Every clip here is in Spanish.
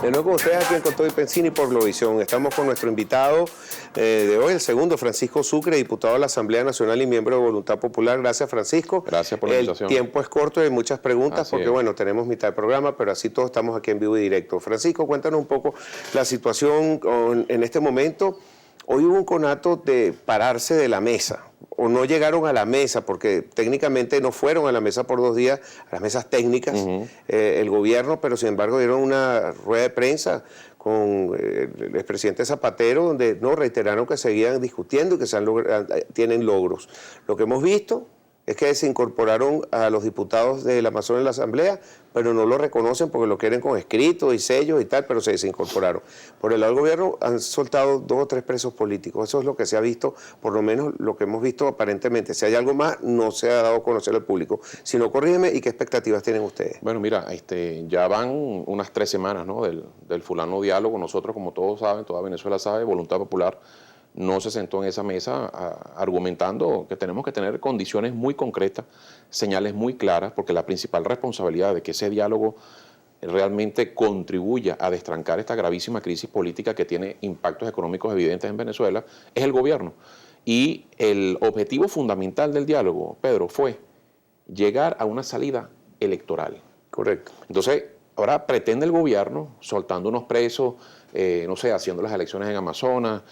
De nuevo con ustedes aquí en Con Todo y Pensini por Globovisión. Estamos con nuestro invitado de hoy, el segundo, Francisco Sucre, diputado de la Asamblea Nacional y miembro de Voluntad Popular. Gracias, Francisco. Gracias por la invitación. El tiempo es corto y hay muchas preguntas Así porque, es. bueno, tenemos mitad del programa, pero así todos estamos aquí en vivo y directo. Francisco, cuéntanos un poco la situación en este momento. Hoy hubo un conato de pararse de la mesa, o no llegaron a la mesa, porque técnicamente no fueron a la mesa por 2 días, a las mesas técnicas, el gobierno, pero sin embargo dieron una rueda de prensa con el expresidente Zapatero, donde no reiteraron que seguían discutiendo y que tienen logros. Lo que hemos visto es que se incorporaron a los diputados del Amazonas en la Asamblea, pero no lo reconocen porque lo quieren con escritos y sellos y tal, pero se desincorporaron. Por el lado del gobierno han soltado 2 o 3 presos políticos. Eso es lo que se ha visto, por lo menos lo que hemos visto aparentemente. Si hay algo más, no se ha dado a conocer al público. Si no, corrígeme, ¿y qué expectativas tienen ustedes? Bueno, mira, ya van unas 3 semanas, ¿no? del fulano diálogo. Nosotros, como todos saben, toda Venezuela sabe, Voluntad Popular no se sentó en esa mesa argumentando que tenemos que tener condiciones muy concretas, señales muy claras, porque la principal responsabilidad de que ese diálogo realmente contribuya a destrancar esta gravísima crisis política que tiene impactos económicos evidentes en Venezuela es el gobierno. Y el objetivo fundamental del diálogo, Pedro, fue llegar a una salida electoral. Correcto. Entonces, ahora pretende el gobierno, soltando unos presos, no sé, haciendo las elecciones en Amazonas,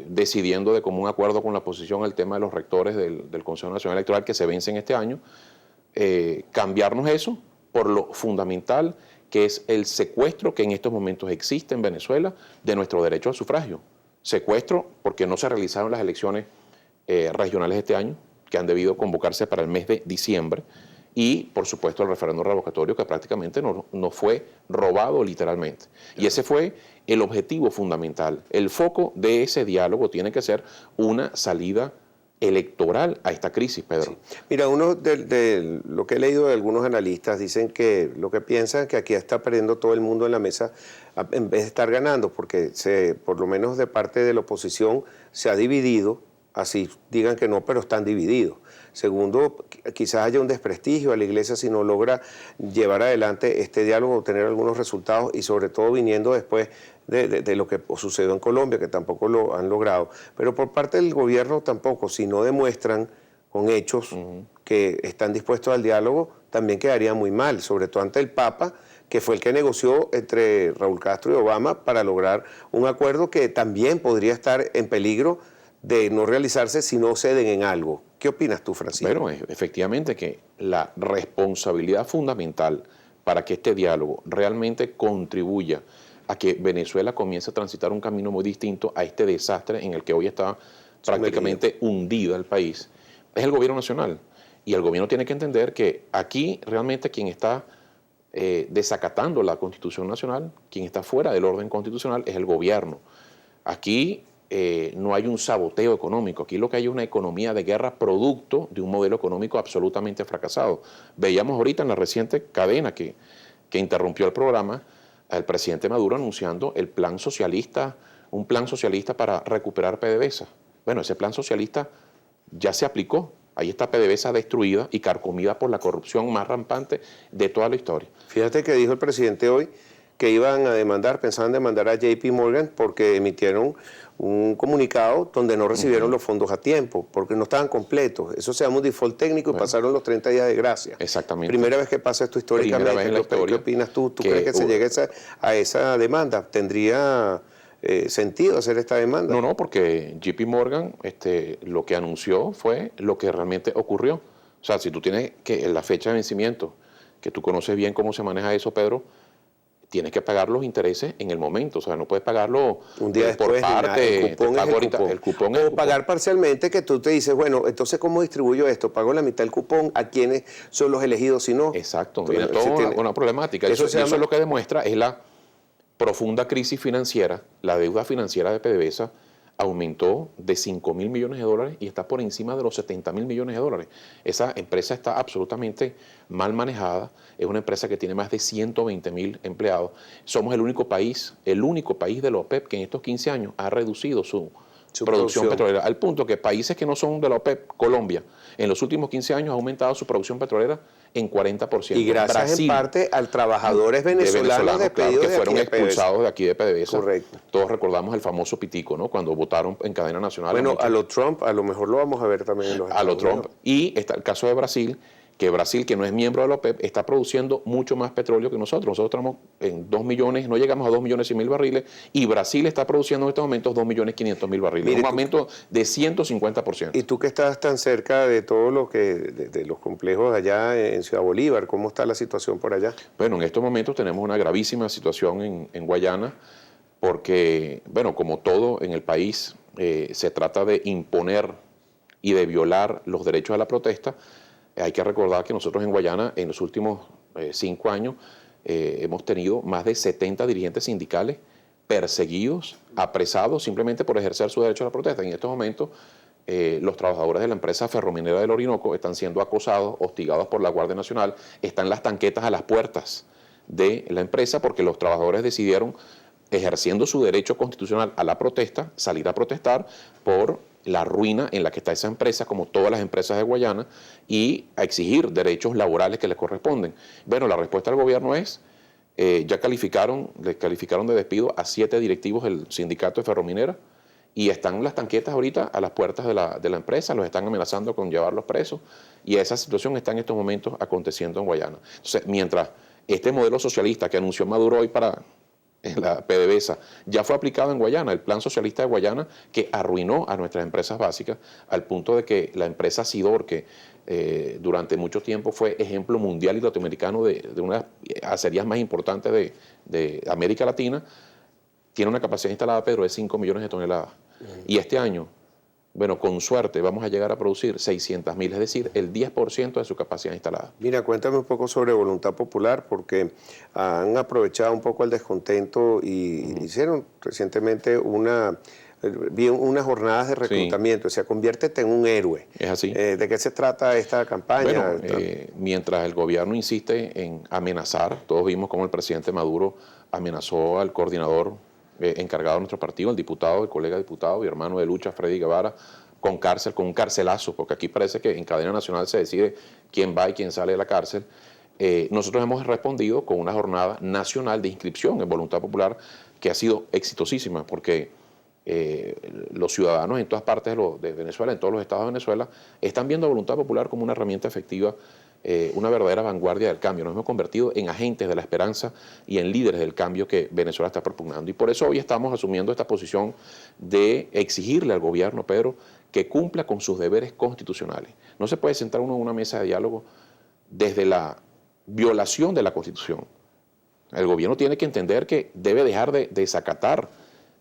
decidiendo de común acuerdo con la oposición el tema de los rectores del Consejo Nacional Electoral que se vencen este año, cambiarnos eso por lo fundamental que es el secuestro que en estos momentos existe en Venezuela de nuestro derecho al sufragio. Secuestro porque no se realizaron las elecciones regionales este año, que han debido convocarse para el mes de diciembre, y, por supuesto, el referéndum revocatorio que prácticamente nos fue robado literalmente. Y ese fue el objetivo fundamental. El foco de ese diálogo tiene que ser una salida electoral a esta crisis, Pedro. Sí. Mira, uno de lo que he leído de algunos analistas dicen que lo que piensan es que aquí está perdiendo todo el mundo en la mesa en vez de estar ganando, porque por lo menos de parte de la oposición se ha dividido, así digan que no, pero están divididos. Segundo, quizás haya un desprestigio a la iglesia si no logra llevar adelante este diálogo, obtener algunos resultados y sobre todo viniendo después de lo que sucedió en Colombia, que tampoco lo han logrado. Pero por parte del gobierno tampoco, si no demuestran con hechos que están dispuestos al diálogo, también quedaría muy mal, sobre todo ante el Papa, que fue el que negoció entre Raúl Castro y Obama para lograr un acuerdo que también podría estar en peligro de no realizarse si no ceden en algo. ¿Qué opinas tú, Francisco? Bueno, efectivamente que la responsabilidad fundamental para que este diálogo realmente contribuya a que Venezuela comience a transitar un camino muy distinto a este desastre en el que hoy está prácticamente hundido el país, es el gobierno nacional. Y el gobierno tiene que entender que aquí realmente quien está desacatando la Constitución Nacional, quien está fuera del orden constitucional es el gobierno. Aquí no hay un saboteo económico, aquí lo que hay es una economía de guerra producto de un modelo económico absolutamente fracasado. Veíamos ahorita en la reciente cadena que interrumpió el programa al presidente Maduro anunciando el plan socialista, un plan socialista para recuperar PDVSA. Bueno, ese plan socialista ya se aplicó. Ahí está PDVSA destruida y carcomida por la corrupción más rampante de toda la historia. Fíjate que dijo el presidente hoy que pensaban demandar a JP Morgan porque emitieron un comunicado donde no recibieron los fondos a tiempo, porque no estaban completos. Eso se llama un default técnico y pasaron los 30 días de gracia. Exactamente. Primera vez que pasa esto históricamente. Primera vez en la historia. ¿Qué opinas tú? ¿Tú crees que se llegue a esa demanda? ¿Tendría sentido hacer esta demanda? No, porque JP Morgan lo que anunció fue lo que realmente ocurrió. O sea, si tú tienes la fecha de vencimiento, que tú conoces bien cómo se maneja eso, Pedro, tienes que pagar los intereses en el momento, o sea, no puedes pagarlo un día después, por parte, el cupón. O pagar parcialmente, que tú te dices, bueno, entonces ¿cómo distribuyo esto? ¿Pago la mitad del cupón? ¿A quiénes son los elegidos si no? Exacto, viene toda una problemática. Eso es lo que demuestra, es la profunda crisis financiera, la deuda financiera de PDVSA aumentó de 5.000 millones de dólares y está por encima de los 70.000 millones de dólares. Esa empresa está absolutamente mal manejada, es una empresa que tiene más de 120.000 empleados. Somos el único país de la OPEP que en estos 15 años ha reducido su Su producción producción. petrolera, al punto que países que no son de la OPEP, Colombia, en los últimos 15 años ha aumentado su producción petrolera en 40%. Y gracias en Brasil, parte a trabajadores venezolanos claro, despedidos que de aquí fueron de PDVSA. expulsados de aquí de PDVSA. Correcto. Todos recordamos el famoso pitico, ¿no? Cuando votaron en cadena nacional. Bueno, a lo Trump, a lo mejor lo vamos a ver también en los a lo Estados Trump. Unidos. Y está el caso de Brasil, que no es miembro de la OPEP, está produciendo mucho más petróleo que nosotros. Nosotros estamos en 2 millones, no llegamos a 2 millones y mil barriles, y Brasil está produciendo en estos momentos 2 millones 500 mil barriles. Mire, un aumento de 150%. Y tú que estás tan cerca de todo lo que, de los complejos allá en Ciudad Bolívar, ¿cómo está la situación por allá? Bueno, en estos momentos tenemos una gravísima situación en Guayana, porque, bueno, como todo en el país, se trata de imponer y de violar los derechos de la protesta. Hay que recordar que nosotros en Guayana, en los últimos 5 años, hemos tenido más de 70 dirigentes sindicales perseguidos, apresados simplemente por ejercer su derecho a la protesta. En estos momentos, los trabajadores de la empresa ferrominera del Orinoco están siendo acosados, hostigados por la Guardia Nacional, están las tanquetas a las puertas de la empresa porque los trabajadores decidieron, ejerciendo su derecho constitucional a la protesta, salir a protestar por la ruina en la que está esa empresa, como todas las empresas de Guayana, y a exigir derechos laborales que les corresponden. Bueno, la respuesta del gobierno es, les calificaron de despido a 7 directivos del sindicato de ferrominera, y están las tanquetas ahorita a las puertas de la empresa, los están amenazando con llevarlos presos, y esa situación está en estos momentos aconteciendo en Guayana. Entonces, mientras este modelo socialista que anunció Maduro hoy para la PDVSA ya fue aplicado en Guayana, el plan socialista de Guayana, que arruinó a nuestras empresas básicas al punto de que la empresa Sidor, que durante mucho tiempo fue ejemplo mundial y latinoamericano de una de las acerías más importantes de América Latina, tiene una capacidad instalada, Pedro, de 5 millones de toneladas. Y este año, bueno, con suerte vamos a llegar a producir 600.000, es decir, el 10% de su capacidad instalada. Mira, cuéntame un poco sobre Voluntad Popular, porque han aprovechado un poco el descontento y hicieron recientemente unas jornadas de reclutamiento. Sí. O sea, conviértete en un héroe. Es así. ¿De qué se trata esta campaña? Bueno, mientras el gobierno insiste en amenazar, todos vimos cómo el presidente Maduro amenazó al coordinador encargado de nuestro partido, el diputado, el colega diputado y hermano de lucha, Freddy Guevara, con cárcel, con un carcelazo, porque aquí parece que en cadena nacional se decide quién va y quién sale de la cárcel. Nosotros hemos respondido con una jornada nacional de inscripción en Voluntad Popular que ha sido exitosísima, porque los ciudadanos en todas partes de Venezuela, en todos los estados de Venezuela, están viendo a Voluntad Popular como una herramienta efectiva, una verdadera vanguardia del cambio. Nos hemos convertido en agentes de la esperanza y en líderes del cambio que Venezuela está propugnando. Y por eso hoy estamos asumiendo esta posición de exigirle al gobierno, Pedro, que cumpla con sus deberes constitucionales. No se puede sentar uno en una mesa de diálogo desde la violación de la Constitución. El gobierno tiene que entender que debe dejar de desacatar,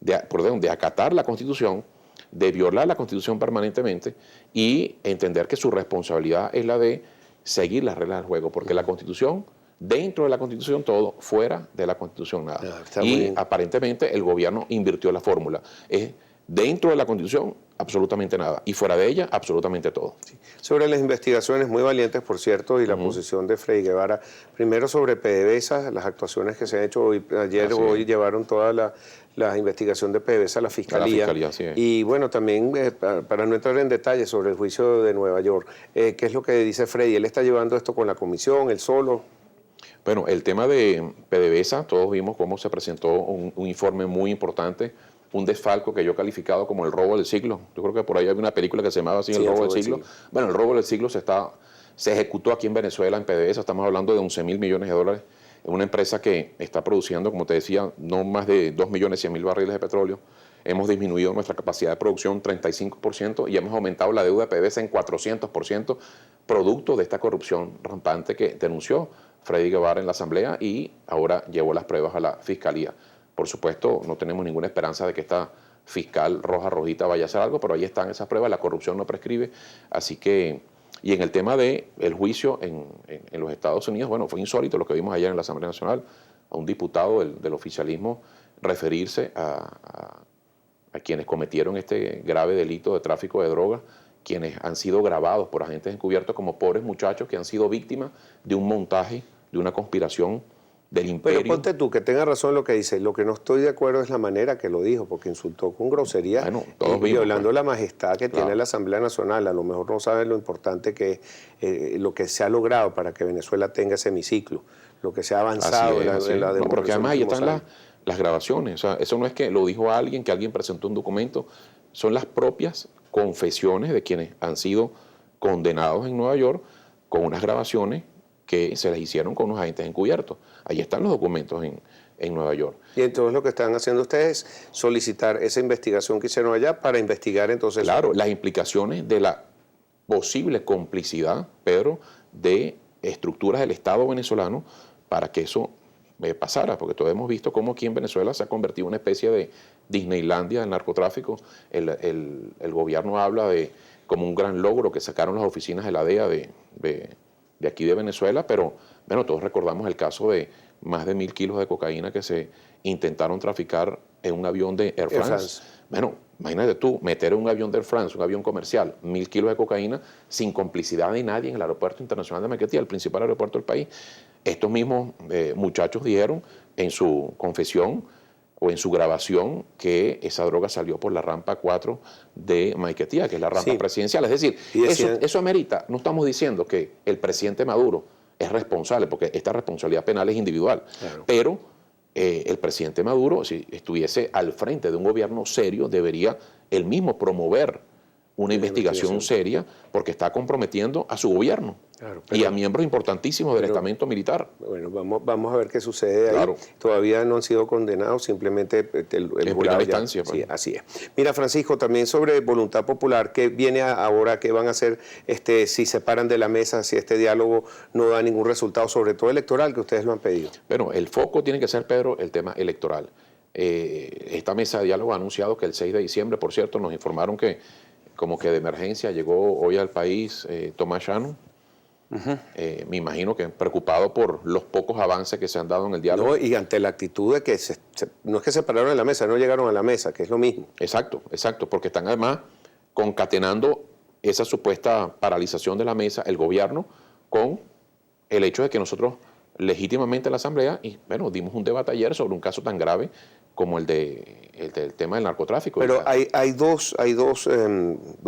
de acatar la Constitución, de violar la Constitución permanentemente y entender que su responsabilidad es la de seguir las reglas del juego, porque la Constitución, dentro de la Constitución todo, fuera de la Constitución nada. Y aparentemente el gobierno invirtió la fórmula. Es dentro de la Constitución absolutamente nada y fuera de ella absolutamente todo. Sí. Sobre las investigaciones muy valientes, por cierto, y la posición de Freddy Guevara, primero sobre PDVSA, las actuaciones que se han hecho hoy, ayer o hoy llevaron toda la investigación de PDVSA a la Fiscalía. Sí. Y bueno, también para no entrar en detalles sobre el juicio de Nueva York, ¿qué es lo que dice Freddy? ¿Él está llevando esto con la comisión, él solo? Bueno, el tema de PDVSA, todos vimos cómo se presentó un informe muy importante, un desfalco que yo he calificado como el robo del siglo. Yo creo que por ahí hay una película que se llamaba así, El robo del siglo. Bueno, el robo del siglo se ejecutó aquí en Venezuela, en PDVSA, estamos hablando de 11.000 millones de dólares, en una empresa que está produciendo, como te decía, no más de 2.100.000 barriles de petróleo. Hemos disminuido nuestra capacidad de producción 35% y hemos aumentado la deuda de PDVSA en 400%, producto de esta corrupción rampante que denunció Freddy Guevara en la Asamblea y ahora llevó las pruebas a la Fiscalía. Por supuesto, no tenemos ninguna esperanza de que esta fiscal rojita vaya a hacer algo, pero ahí están esas pruebas, la corrupción no prescribe. Así que, y en el tema del juicio en los Estados Unidos, bueno, fue insólito lo que vimos ayer en la Asamblea Nacional, a un diputado del oficialismo referirse a quienes cometieron este grave delito de tráfico de drogas, quienes han sido grabados por agentes encubiertos como pobres muchachos que han sido víctimas de un montaje, de una conspiración del imperio. Pero ponte tú, que tenga razón lo que dice. Lo que no estoy de acuerdo es la manera que lo dijo, porque insultó con grosería Bueno, y todos vimos, violando pues. la majestad que tiene Claro. la Asamblea Nacional. A lo mejor no saben lo importante que es lo que se ha logrado para que Venezuela tenga ese hemiciclo, lo que se ha avanzado Así en es. la No, pero que democracia en los además ahí últimos están años. las grabaciones. O sea, eso no es que lo dijo alguien, que alguien presentó un documento. Son las propias confesiones de quienes han sido condenados en Nueva York con unas grabaciones que se las hicieron con unos agentes encubiertos. Ahí están los documentos en Nueva York. Y entonces lo que están haciendo ustedes es solicitar esa investigación que hicieron allá para investigar entonces. Claro, las implicaciones de la posible complicidad, Pedro, de estructuras del Estado venezolano para que eso pasara, porque todos hemos visto cómo aquí en Venezuela se ha convertido en una especie de Disneylandia del narcotráfico. El gobierno habla de como un gran logro que sacaron las oficinas de la DEA de aquí de Venezuela, pero bueno, todos recordamos el caso de más de 1.000 kilos de cocaína que se intentaron traficar en un avión de Air France. Bueno, imagínate tú, meter en un avión de Air France, un avión comercial, 1.000 kilos de cocaína sin complicidad de nadie en el aeropuerto internacional de Maiquetía, el principal aeropuerto del país. Estos mismos muchachos dijeron en su confesión o en su grabación que esa droga salió por la rampa 4 de Maiquetía, que es la rampa presidencial. Es decir, eso amerita, no estamos diciendo que el presidente Maduro es responsable, porque esta responsabilidad penal es individual, claro. Pero el presidente Maduro, si estuviese al frente de un gobierno serio, debería él mismo promover una investigación seria, porque está comprometiendo a su gobierno, claro, y a miembros importantísimos del estamento militar. Bueno, vamos a ver qué sucede ahí. Claro. Todavía no han sido condenados, simplemente el jurado ya, instancia, pues. Sí, así es. Mira, Francisco, también sobre Voluntad Popular, ¿qué viene ahora? ¿Qué van a hacer si se paran de la mesa, si este diálogo no da ningún resultado, sobre todo electoral, que ustedes lo han pedido? Bueno, el foco tiene que ser, Pedro, el tema electoral. Esta mesa de diálogo ha anunciado que el 6 de diciembre, por cierto, nos informaron que como que de emergencia llegó hoy al país Tomás Shannon. Me imagino que preocupado por los pocos avances que se han dado en el diálogo. No, y ante la actitud de que no es que se pararon en la mesa, no llegaron a la mesa, que es lo mismo. Exacto, porque están además concatenando esa supuesta paralización de la mesa, el gobierno, con el hecho de que nosotros legítimamente en la Asamblea, y bueno, dimos un debate ayer sobre un caso tan grave como el del tema del narcotráfico. Pero hay dos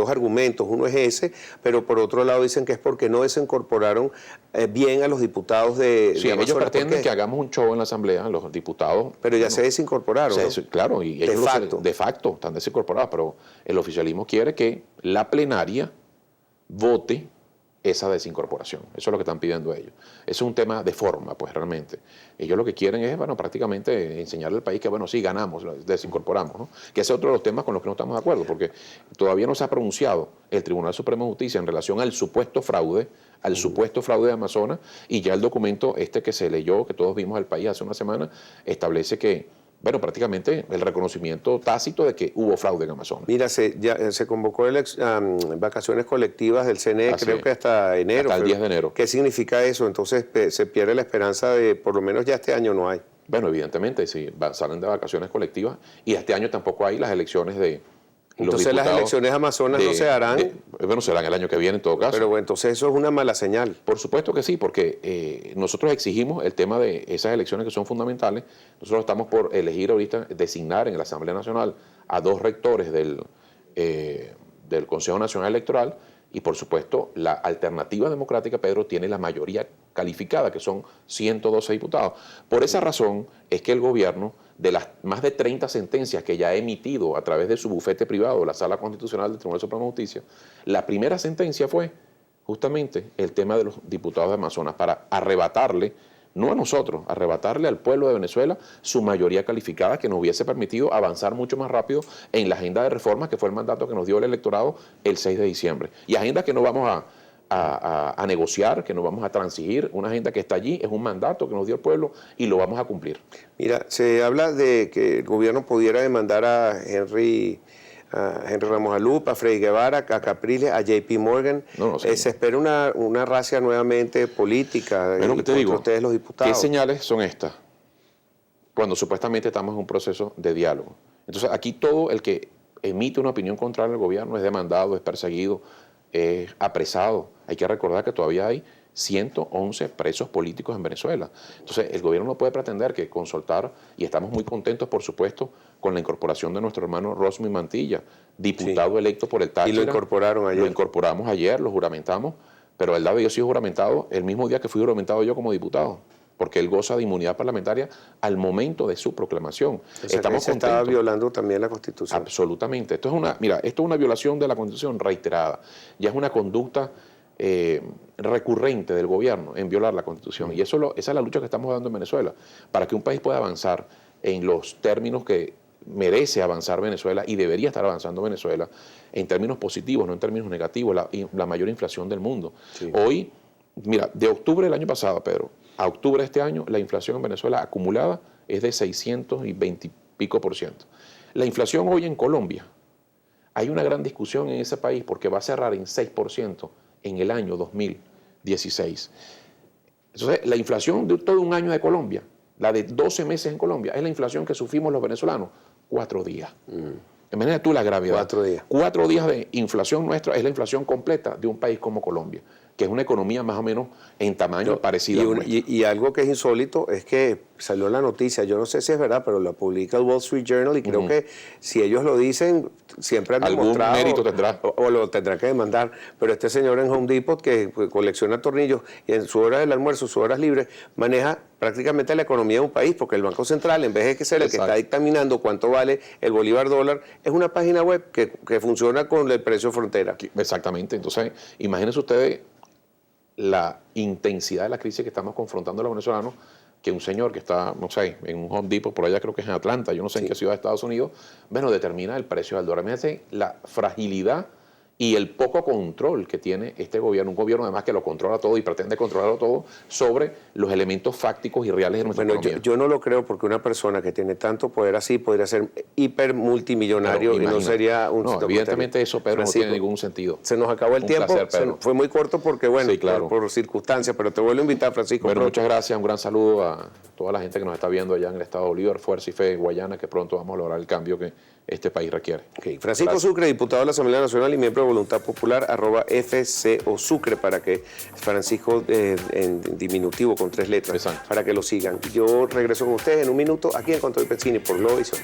argumentos. Uno es ese, pero por otro lado dicen que es porque no desincorporaron bien a los diputados de Sí, ellos pretenden que hagamos un show en la Asamblea, los diputados. Pero ya se desincorporaron, ¿no? Claro, y ellos de facto están desincorporados, pero el oficialismo quiere que la plenaria vote esa desincorporación. Eso es lo que están pidiendo ellos. Eso es un tema de forma, pues realmente. Ellos lo que quieren es, bueno, prácticamente enseñarle al país que, bueno, sí, ganamos, desincorporamos, ¿no? Que ese es otro de los temas con los que no estamos de acuerdo, porque todavía no se ha pronunciado el Tribunal Supremo de Justicia en relación al supuesto fraude de Amazonas, y ya el documento que se leyó, que todos vimos al país hace una semana, establece que, bueno, prácticamente el reconocimiento tácito de que hubo fraude en Amazonas. Mira, se convocó vacaciones colectivas del CNE, creo que hasta enero. Hasta el 10 de enero. ¿Qué significa eso? Entonces se pierde la esperanza de, por lo menos ya este año no hay. Bueno, evidentemente, sí, salen de vacaciones colectivas, y este año tampoco hay las elecciones de... Entonces las elecciones amazonas no se harán. Bueno, serán el año que viene en todo caso. Pero bueno, entonces eso es una mala señal. Por supuesto que sí, porque nosotros exigimos el tema de esas elecciones que son fundamentales. Nosotros estamos por elegir ahorita, designar en la Asamblea Nacional a 2 rectores del Consejo Nacional Electoral, y por supuesto la alternativa democrática, Pedro, tiene la mayoría calificada, que son 112 diputados. Por esa razón es que el gobierno, de las más de 30 sentencias que ya ha emitido a través de su bufete privado, la Sala Constitucional del Tribunal Supremo de Justicia, la primera sentencia fue justamente el tema de los diputados de Amazonas, para arrebatarle, no a nosotros, arrebatarle al pueblo de Venezuela su mayoría calificada, que nos hubiese permitido avanzar mucho más rápido en la agenda de reformas, que fue el mandato que nos dio el electorado el 6 de diciembre. Y agenda que no vamos a negociar, que no vamos a transigir, una agenda que está allí, es un mandato que nos dio el pueblo y lo vamos a cumplir. Mira, se habla de que el gobierno pudiera demandar a Henry Ramos Alup, a Freddy Guevara, a Capriles, a JP Morgan. Se espera una racia nuevamente política contra ustedes los diputados. ¿Qué señales son estas? Cuando supuestamente estamos en un proceso de diálogo. Entonces aquí todo el que emite una opinión contraria al gobierno es demandado, es perseguido, es apresado. Hay que recordar que todavía hay 111 presos políticos en Venezuela. Entonces, el gobierno no puede pretender que con soltar, y estamos muy contentos, por supuesto, con la incorporación de nuestro hermano Rosmi Mantilla, diputado electo por el Táchira. Y lo incorporaron ayer. Lo incorporamos ayer, lo juramentamos, pero él había sido juramentado el mismo día que fui juramentado yo como diputado, porque él goza de inmunidad parlamentaria al momento de su proclamación. O sea, estamos contentos. Estaba violando también la Constitución. Absolutamente. Esto es una violación de la Constitución reiterada. Ya es una conducta recurrente del gobierno en violar la Constitución. Y esa es la lucha que estamos dando en Venezuela, para que un país pueda avanzar en los términos que merece avanzar Venezuela y debería estar avanzando Venezuela, en términos positivos, no en términos negativos, la mayor inflación del mundo. Sí. Hoy, mira, de octubre del año pasado, Pedro, a octubre de este año, la inflación en Venezuela acumulada es de 620 y pico %. La inflación hoy en Colombia, hay una gran discusión en ese país porque va a cerrar en 6% en el año 2016. Entonces, la inflación de todo un año de Colombia, la de 12 meses en Colombia, es la inflación que sufrimos los venezolanos 4 días. Imagínate tú la gravedad. 4 días. 4 días de inflación nuestra es la inflación completa de un país como Colombia, que es una economía más o menos en tamaño parecida. Y algo que es insólito es que salió la noticia, yo no sé si es verdad, pero la publica el Wall Street Journal y creo que si ellos lo dicen, siempre han demostrado. Algún mérito tendrá. O lo tendrá que demandar. Pero este señor en Home Depot que colecciona tornillos y en su hora del almuerzo, sus horas libres, maneja prácticamente la economía de un país, porque el Banco Central, en vez de que ser el que está dictaminando cuánto vale el bolívar dólar, es una página web que funciona con el precio frontera. Exactamente. Entonces, imagínense ustedes la intensidad de la crisis que estamos confrontando los venezolanos, que un señor que está, no sé, en un Home Depot, por allá creo que es en Atlanta, yo no sé en qué ciudad de Estados Unidos, bueno, determina el precio del dólar. Imagínense la fragilidad y el poco control que tiene este gobierno, un gobierno además que lo controla todo y pretende controlarlo todo sobre los elementos fácticos y reales de nuestra economía. Yo no lo creo, porque una persona que tiene tanto poder así podría ser hiper multimillonario y no sería un... No, evidentemente eso, Pedro, Francisco, no tiene ningún sentido. Se nos acabó el tiempo, fue muy corto porque, bueno, sí, claro, por circunstancias, pero te vuelvo a invitar, Francisco. Bueno, muchas gracias, un gran saludo a toda la gente que nos está viendo allá en el estado de Bolívar, Fuerza y Fe, Guayana, que pronto vamos a lograr el cambio que este país requiere. Okay. Francisco Sucre, diputado de la Asamblea Nacional y miembro de Voluntad Popular, @FCO Sucre, para que Francisco en diminutivo con 3 letras. Exacto. Para que lo sigan. Yo regreso con ustedes en un minuto aquí en Control Pecini por Globo y Sol.